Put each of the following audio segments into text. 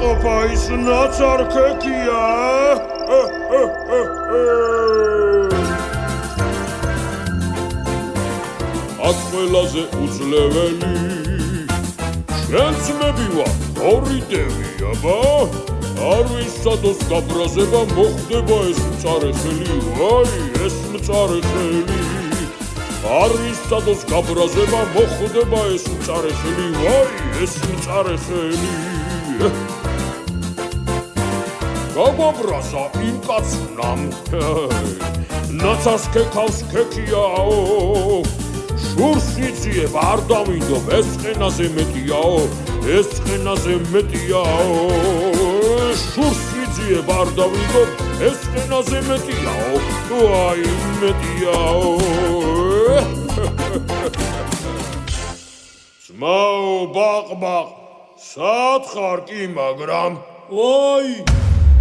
ყოფა ის ნაცარქექია. აქ ყველაზე უძლეველი ჩვენ ძმები ვარ, ორი დევი, აბა არ ვისადოს გაბრაზება მოხდება ეს მწარე ხელი, ვაი ეს მწარე ხელი. არ ვისადოს გაბრაზება მოხდება ეს მწარე ხელი, ვაი ეს მწარე ხელი. გაგვაბრაზა იმ კაცნამ, ნაცარს ქეკავს ქექიაო. შურს ვიძიებ არ დავიდობ, ეს ყენაზე მეტიაო, ეს ყენაზე მეტიაო. შურს ვიძიებ არ დავიდობ, ეს ყენაზე მეტიაო, ვაი მეტიაო. ძმაო ბაყბაყ, სათხარ კი მაგრამ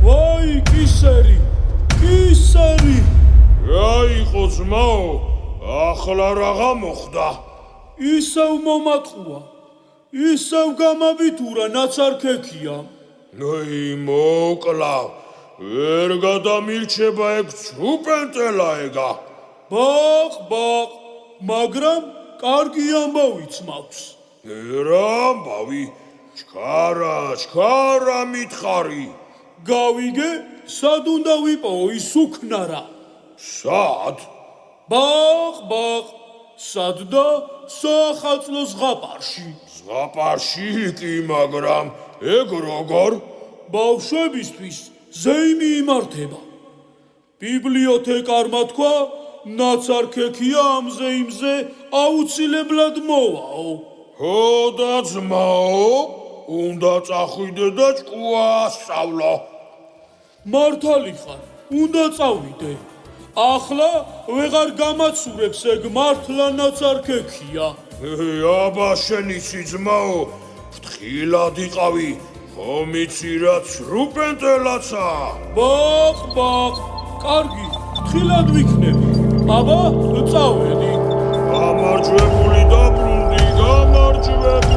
ვაი კისერი რა იყო ძმაო, ახლა რაღა მოხდა? ისევ მომატყუა, ისევ გამაბიტურა ნაცარქექია. მოკლავ, ვერ გადამირჩება ეგ ცუპენტელა ეგა. ბაყ, მაგრამ კარგი ამბავიც მაქვს. რა ამბავი? ჩქარა მითხარი. გავიგე, სად უნდა ვიპოვო ის უქნარა? სად? ბაყ, სად და საახალწლო ზღაპარში. ზღაპარში კი, მაგრამ ეგ როგორ? ბავშვებისთვის ზეიმი იმართება. ბიბლიოთეკარმა თქვა, ნაცარქექია ამ ზეიმზე აუცილებლად მოვაო. ხო და ძმაო, უნდა წახვიდე და ჭკუა ასწავლო. მართალი ხარ, უნდა წავიდე. ახლა ვეღარ გამაცურებს ეგ მართლა ნაცარქექია. აბა შენ იცი ძმაო, ფრთხილად იყავი, ხომ იცი რაც რუპენტელაცა. ბაყ, კარგი, ფრთხილად ვიქნები. აბა წავედი. გამარჯვებული დაბრუნდი, გამარჯვებული.